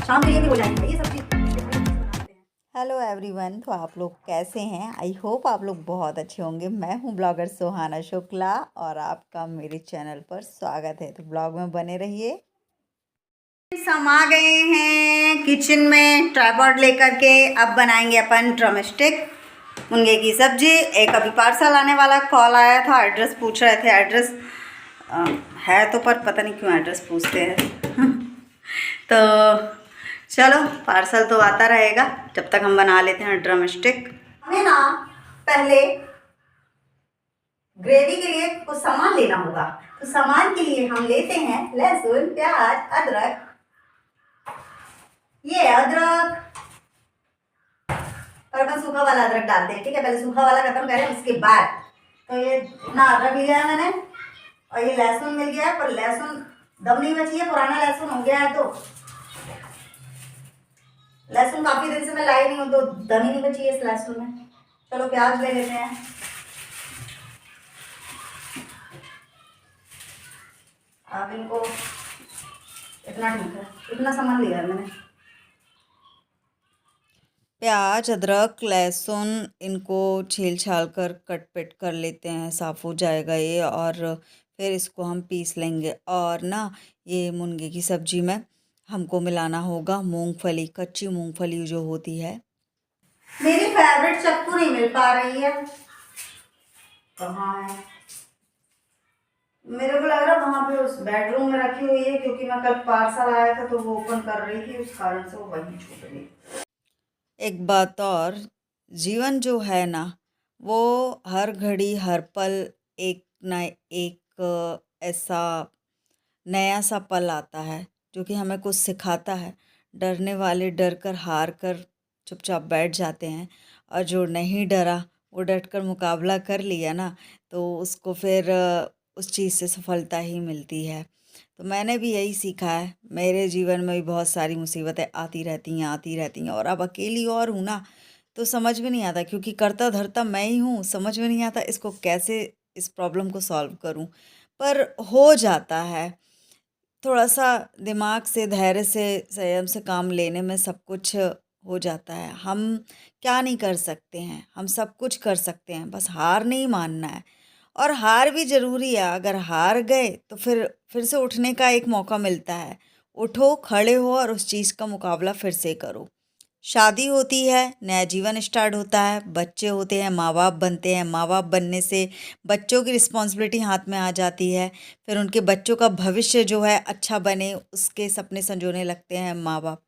शाम के लिए भी हो जाएगी ये सब्जी। हेलो एवरीवन, तो आप लोग कैसे हैं? आई होप आप लोग बहुत अच्छे होंगे। मैं हूं ब्लॉगर सुहाना शुक्ला और आपका मेरे चैनल पर स्वागत है। तो ब्लॉग में बने रहिए। हम आ गए हैं किचन में ट्राइपॉड लेकर के। अब बनाएंगे अपन ड्रमस्टिक मुनगे की सब्जी। एक अभी पार्सल आने वाला कॉल आया था, एड्रेस पूछ रहे थे। एड्रेस है तो पर पता नहीं क्यों एड्रेस पूछते हैं तो चलो, पार्सल तो आता रहेगा, जब तक हम बना लेते हैं ड्रमस्टिक। हमें ना पहले ग्रेवी के लिए कुछ सामान लेना होगा। तो सामान के लिए हम लेते हैं लहसुन, प्याज, अदरक। ये अदरक और अपन सूखा वाला अदरक डालते हैं, ठीक है। पहले सूखा वाला खत्म करें, उसके बाद। तो ये इतना अदरक लिया है मैंने, और ये लहसुन मिल गया है, पर लहसुन दम नहीं बची है, पुराना लहसुन हो गया है। तो लहसुन काफी दिन से मैं लाई नहीं हूँ, तो दम ही नहीं बची है इस लहसुन में। चलो प्याज ले लेते हैं। अब इनको इतना ठीक है, इतना सामान लिया है मैंने। प्याज, अदरक, लहसुन इनको छील छाल कर कट पिट कर लेते हैं, साफ़ हो जाएगा ये। और फिर इसको हम पीस लेंगे। और ना, ये मुनगे की सब्जी में हमको मिलाना होगा मूंगफली, कच्ची मूंगफली जो होती है। मेरी फेवरेट चक्कू नहीं मिल पा रही है, कहाँ है? मेरे को लग रहा है वहां पे उस बेडरूम में रखी हुई है, क्योंकि मैं कल पार्सल आया था तो वो ओपन कर रही थी, उस कारण से वो वहीं छूट गई। एक बात और, जीवन जो है ना, वो हर घड़ी हर पल एक ना एक ऐसा नया सा पल आता है जो कि हमें कुछ सिखाता है। डरने वाले डर कर हार कर चुपचाप बैठ जाते हैं, और जो नहीं डरा वो डट कर मुकाबला कर लिया ना, तो उसको फिर उस चीज़ से सफलता ही मिलती है। तो मैंने भी यही सीखा है। मेरे जीवन में भी बहुत सारी मुसीबतें आती रहती हैं, और अब अकेली और हूँ ना, तो समझ में नहीं आता, क्योंकि करता धरता मैं ही हूँ। समझ में नहीं आता इसको कैसे, इस प्रॉब्लम को सॉल्व करूँ। पर हो जाता है। थोड़ा-सा दिमाग से, धैर्य से, संयम से काम लेने में सब कुछ हो जाता है। हम क्या नहीं कर सकते हैं? हम सब कुछ कर सकते हैं, बस हार नहीं मानना है। और हार भी ज़रूरी है। अगर हार गए तो फिर से उठने का एक मौका मिलता है। उठो, खड़े हो और उस चीज़ का मुकाबला फिर से करो। शादी होती है, नया जीवन स्टार्ट होता है, बच्चे होते हैं, माँ-बाप बनते हैं, माँ-बाप बनने से बच्चों की रिस्पॉन्सिबिलिटी हाथ में आ जाती है। फिर उनके बच्चों का भविष्य जो है अच्छा बने, उसके सपने संजोने लगते हैं माँ-बाप।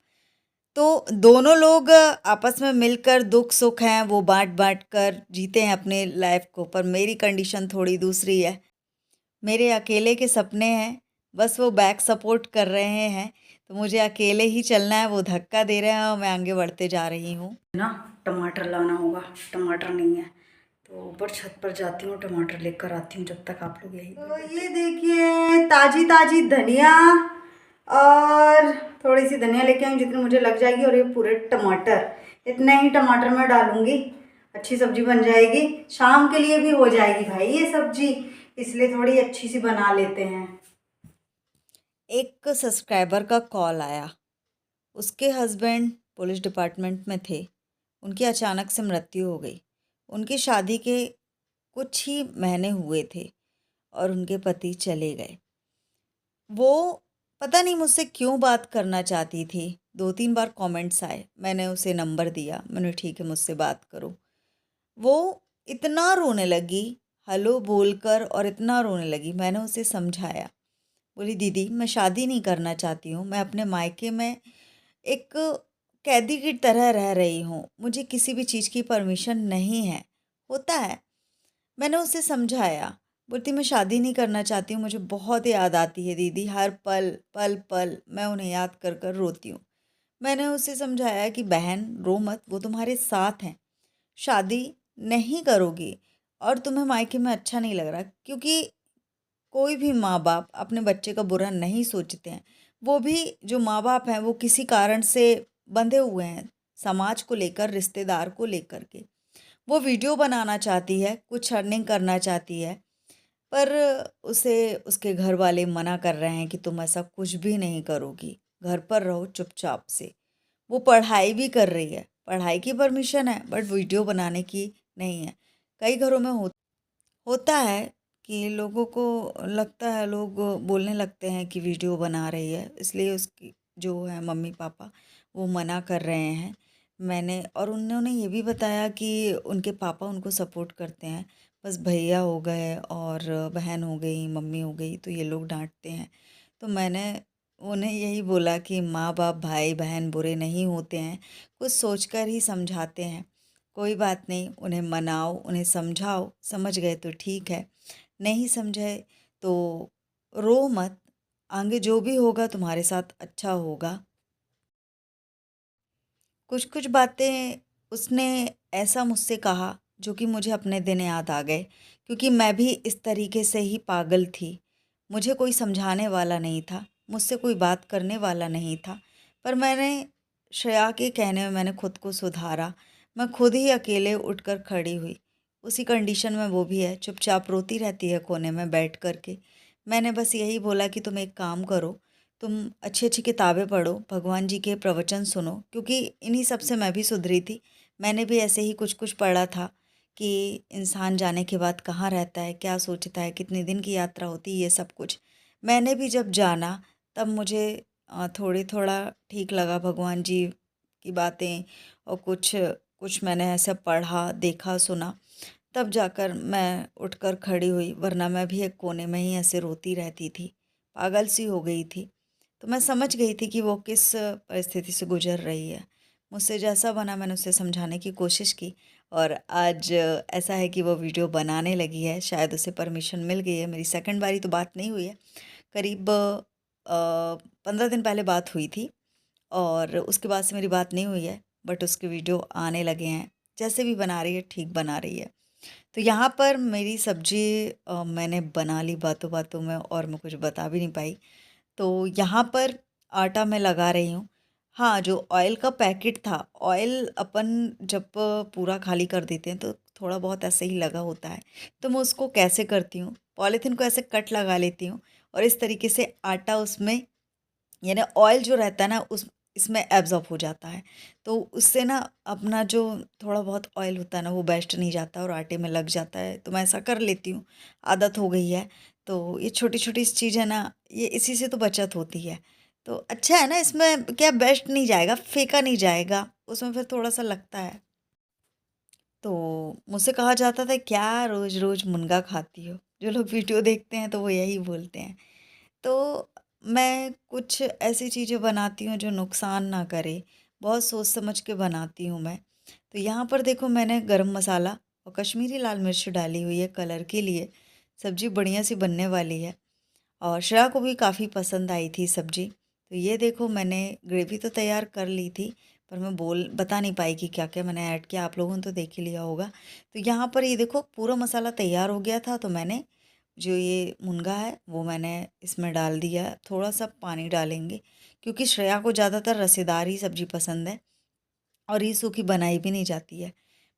तो दोनों लोग आपस में मिलकर दुख-सुख हैं वो बाँट-बाँट कर जीते हैं अपने लाइफ़ को। पर मेरी कंडीशन थोड़ी दूसरी है। मेरे अकेले के सपने हैं, बस वो बैक सपोर्ट कर रहे हैं। तो मुझे अकेले ही चलना है, वो धक्का दे रहे हैं और मैं आगे बढ़ते जा रही हूँ। ना, टमाटर लाना होगा, टमाटर नहीं है, तो ऊपर छत पर जाती हूँ, टमाटर लेकर आती हूँ, जब तक आप लोग यही। तो ये देखिए, ताजी ताजी धनिया, और थोड़ी सी धनिया लेके आई जितनी मुझे लग जाएगी, और ये पूरे टमाटर, इतने ही टमाटर मैं डालूंगी, अच्छी सब्जी बन जाएगी। शाम के लिए भी हो जाएगी भाई ये सब्जी, इसलिए थोड़ी अच्छी सी बना लेते हैं। एक सब्सक्राइबर का कॉल आया। उसके हस्बैंड पुलिस डिपार्टमेंट में थे। उनकी अचानक से मृत्यु हो गई। उनकी शादी के कुछ ही महीने हुए थे और उनके पति चले गए। वो पता नहीं मुझसे क्यों बात करना चाहती थी। 2-3 बार कमेंट्स आए। मैंने उसे नंबर दिया। मैंने ठीक है, मुझसे बात करो। वो इतना रोने लगी, हेलो बोलकर, और इतना रोने लगी। मैंने उसे समझाया। बोली, दीदी मैं शादी नहीं करना चाहती हूँ। मैं अपने मायके में एक कैदी की तरह रह रही हूँ। मुझे किसी भी चीज़ की परमिशन नहीं है। होता है। मैंने उसे समझाया। बोलती, मैं शादी नहीं करना चाहती हूँ, मुझे बहुत याद आती है दीदी, हर पल पल पल मैं उन्हें याद कर कर रोती हूँ। मैंने उसे समझाया कि बहन रो मत, वो तुम्हारे साथ हैं। शादी नहीं करोगी और तुम्हें मायके में अच्छा नहीं लग रहा, क्योंकि कोई भी माँ बाप अपने बच्चे का बुरा नहीं सोचते हैं। वो भी जो माँ बाप हैं वो किसी कारण से बंधे हुए हैं, समाज को लेकर, रिश्तेदार को लेकर के। वो वीडियो बनाना चाहती है, कुछ अर्निंग करना चाहती है, पर उसे उसके घर वाले मना कर रहे हैं कि तुम ऐसा कुछ भी नहीं करोगी। घर पर रहो चुपचाप से। वो पढ़ाई भी कर रही है, पढ़ाई की परमिशन है बट वीडियो बनाने की नहीं है। कई घरों में होता है कि लोगों को लगता है, लोग बोलने लगते हैं कि वीडियो बना रही है, इसलिए उसकी जो है मम्मी पापा वो मना कर रहे हैं। मैंने और उन्होंने ये भी बताया कि उनके पापा उनको सपोर्ट करते हैं, बस भैया हो गए और बहन हो गई, मम्मी हो गई तो ये लोग डांटते हैं। तो मैंने उन्हें यही बोला कि माँ बाप भाई बहन बुरे नहीं होते हैं, कुछ सोचकर ही समझाते हैं। कोई बात नहीं, उन्हें मनाओ, उन्हें समझाओ, समझ गए तो ठीक है, नहीं समझे तो रो मत, आगे जो भी होगा तुम्हारे साथ अच्छा होगा। कुछ कुछ बातें उसने ऐसा मुझसे कहा जो कि मुझे अपने दिन याद आ गए, क्योंकि मैं भी इस तरीके से ही पागल थी। मुझे कोई समझाने वाला नहीं था, मुझसे कोई बात करने वाला नहीं था, पर मैंने श्रेया के कहने में मैंने खुद को सुधारा। मैं खुद ही अकेले उठकर खड़ी हुई। उसी कंडीशन में वो भी है, चुपचाप रोती रहती है कोने में बैठ कर के। मैंने बस यही बोला कि तुम एक काम करो, तुम अच्छी अच्छी किताबें पढ़ो, भगवान जी के प्रवचन सुनो, क्योंकि इन्हीं सब से मैं भी सुधरी थी। मैंने भी ऐसे ही कुछ कुछ पढ़ा था कि इंसान जाने के बाद कहाँ रहता है, क्या सोचता है, कितने दिन की यात्रा होती है, ये सब कुछ मैंने भी जब जाना तब मुझे थोड़ी थोड़ा ठीक लगा, भगवान जी की बातें और कुछ कुछ मैंने ऐसा पढ़ा, देखा, सुना, तब जाकर मैं उठकर खड़ी हुई, वरना मैं भी एक कोने में ही ऐसे रोती रहती थी, पागल सी हो गई थी। तो मैं समझ गई थी कि वो किस परिस्थिति से गुजर रही है। मुझसे जैसा बना मैंने उसे समझाने की कोशिश की, और आज ऐसा है कि वो वीडियो बनाने लगी है, शायद उसे परमिशन मिल गई है। मेरी सेकंड बारी तो बात नहीं हुई है, करीब 15 दिन पहले बात हुई थी और उसके बाद से मेरी बात नहीं हुई है, बट उसके वीडियो आने लगे हैं। जैसे भी बना रही है ठीक बना रही है। तो यहाँ पर मेरी सब्ज़ी मैंने बना ली बातों बातों में, और मैं कुछ बता भी नहीं पाई। तो यहाँ पर आटा मैं लगा रही हूँ। हाँ, जो ऑयल का पैकेट था, ऑयल अपन जब पूरा खाली कर देते हैं तो थोड़ा बहुत ऐसे ही लगा होता है। तो मैं उसको कैसे करती हूँ, पॉलीथीन को ऐसे कट लगा लेती हूँ और इस तरीके से आटा उसमें, यानी ऑयल जो रहता है ना उस इसमें एब्ज़ॉर्ब हो जाता है। तो उससे ना अपना जो थोड़ा बहुत ऑयल होता है ना वो वेस्ट नहीं जाता और आटे में लग जाता है। तो मैं ऐसा कर लेती हूँ, आदत हो गई है। तो ये छोटी-छोटी चीज़ है ना, ये इसी से तो बचत होती है। तो अच्छा है ना, इसमें क्या वेस्ट नहीं जाएगा, फेंका नहीं जाएगा, उसमें फिर थोड़ा-सा लगता है। तो मुझसे कहा जाता था, क्या रोज़-रोज़ मुनगा खाती हो? जो लोग वीडियो देखते हैं तो वो यही बोलते हैं। तो मैं कुछ ऐसी चीज़ें बनाती हूँ जो नुकसान ना करे, बहुत सोच समझ के बनाती हूँ मैं। तो यहाँ पर देखो, मैंने गरम मसाला और कश्मीरी लाल मिर्च डाली हुई है कलर के लिए, सब्ज़ी बढ़िया सी बनने वाली है और श्रेया को भी काफ़ी पसंद आई थी सब्ज़ी। तो ये देखो, मैंने ग्रेवी तो तैयार कर ली थी, पर मैं बता नहीं पाई कि क्या-क्या मैंने ऐड किया, आप लोगों ने तो देख ही लिया होगा। तो यहाँ पर ये देखो पूरा मसाला तैयार हो गया था, तो मैंने जो ये मुनगा है वो मैंने इसमें डाल दिया है। थोड़ा-सा पानी डालेंगे क्योंकि श्रेया को ज़्यादातर रसेदार ही सब्ज़ी पसंद है और ये सूखी बनाई भी नहीं जाती है।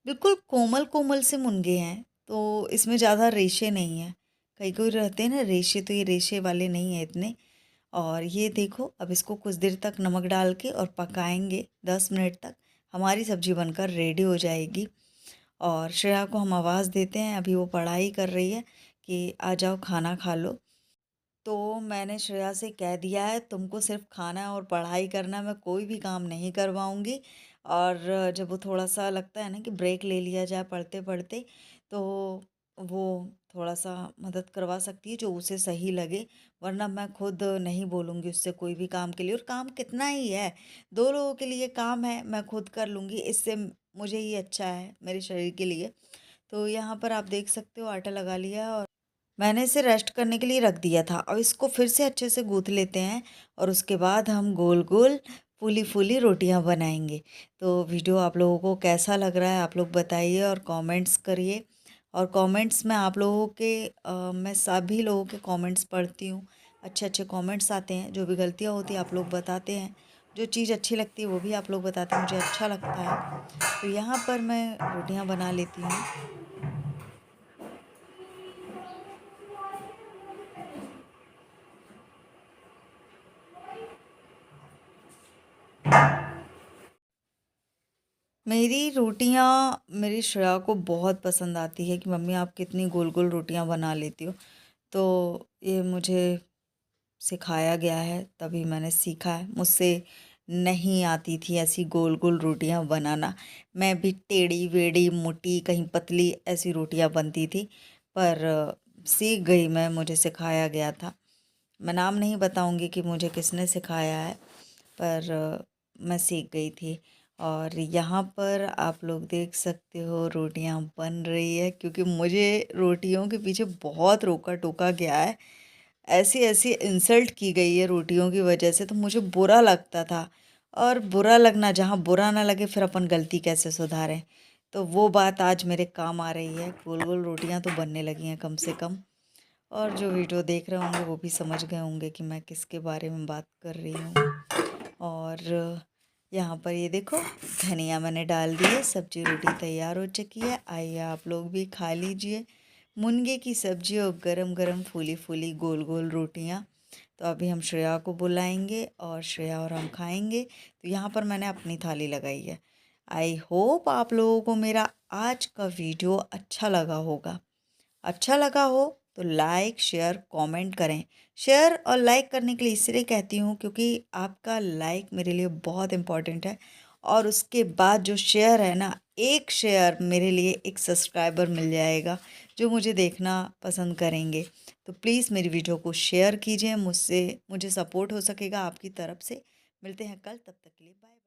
बिल्कुल कोमल-कोमल से मुनगे हैं, तो इसमें ज़्यादा रेशे नहीं हैं। कई-कोई रहते हैं ना रेशे, तो ये रेशे वाले नहीं हैं इतने। और ये देखो, अब इसको कुछ देर तक नमक डाल के और पकाएँगे 10 मिनट तक, हमारी सब्ज़ी बनकर रेडी हो जाएगी। और श्रेया को हम आवाज़ देते हैं, अभी वो पढ़ाई कर रही है, कि आ जाओ खाना खा लो। तो मैंने श्रेया से कह दिया है, तुमको सिर्फ खाना और पढ़ाई करना, मैं कोई भी काम नहीं करवाऊँगी। और जब वो थोड़ा-सा लगता है ना कि ब्रेक ले लिया जाए पढ़ते-पढ़ते, तो वो थोड़ा-सा मदद करवा सकती है जो उसे सही लगे, वरना मैं खुद नहीं बोलूँगी उससे कोई भी काम के लिए। और काम कितना ही है, 2 लोगों के लिए काम है, मैं खुद कर लूँगी, इससे मुझे ही अच्छा है मेरे शरीर के लिए। तो यहाँ पर आप देख सकते हो आटा लगा लिया और मैंने इसे रेस्ट करने के लिए रख दिया था। अब इसको फिर से अच्छे से गूँथ लेते हैं और उसके बाद हम गोल-गोल, फूली-फूली रोटियाँ बनाएँगे। तो वीडियो आप लोगों को कैसा लग रहा है, आप लोग बताइए और कमेंट्स करिए। और कमेंट्स में आप लोगों के मैं सभी लोगों के कमेंट्स पढ़ती हूँ। अच्छे-अच्छे कमेंट्स आते हैं, जो भी गलतियाँ होती हैं आप लोग बताते हैं। जो चीज़ अच्छी लगती है वो भी आप लोग बताते हैं, मुझे अच्छा लगता है। तो यहाँ पर मैं रोटियाँ बना लेती हूँ। मेरी रोटियाँ मेरी श्रेया को बहुत पसंद आती है कि मम्मी आप कितनी गोल गोल रोटियाँ बना लेती हो। तो ये मुझे सिखाया गया है, तभी मैंने सीखा है। मुझसे नहीं आती थी ऐसी गोल गोल रोटियां बनाना। मैं भी टेढ़ी वेढ़ी मोटी कहीं पतली ऐसी रोटियां बनती थी, पर सीख गई मैं, मुझे सिखाया गया था। मैं नाम नहीं बताऊंगी कि मुझे किसने सिखाया है, पर मैं सीख गई थी। और यहाँ पर आप लोग देख सकते हो रोटियां बन रही है, क्योंकि मुझे रोटियों के पीछे बहुत रोका टोका गया है। ऐसी ऐसी इंसल्ट की गई है रोटियों की वजह से, तो मुझे बुरा लगता था। और बुरा लगना जहाँ बुरा ना लगे, फिर अपन गलती कैसे सुधारें। तो वो बात आज मेरे काम आ रही है। गोल गोल रोटियां तो बनने लगी हैं कम से कम। और जो वीडियो देख रहे होंगे वो भी समझ गए होंगे कि मैं किसके बारे में बात कर रही हूँ। और यहाँ पर ये देखो, धनिया मैंने डाल दी है, सब्जी रोटी तैयार हो चुकी है। आइए आप लोग भी खा लीजिए मुनगे की सब्जी और गरम गरम फूली फूली गोल गोल रोटियाँ। तो अभी हम श्रेया को बुलाएंगे और श्रेया और हम खाएंगे। तो यहाँ पर मैंने अपनी थाली लगाई है। आई होप आप लोगों को मेरा आज का वीडियो अच्छा लगा होगा। अच्छा लगा हो तो लाइक शेयर कमेंट करें। शेयर और लाइक करने के लिए इसलिए कहती हूँ क्योंकि आपका लाइक मेरे लिए बहुत इम्पोर्टेंट है। और उसके बाद जो शेयर है ना, एक शेयर मेरे लिए एक सब्सक्राइबर मिल जाएगा जो मुझे देखना पसंद करेंगे। तो प्लीज़ मेरी वीडियो को शेयर कीजिए, मुझे सपोर्ट हो सकेगा आपकी तरफ से। मिलते हैं कल, तब तक के लिए बाय।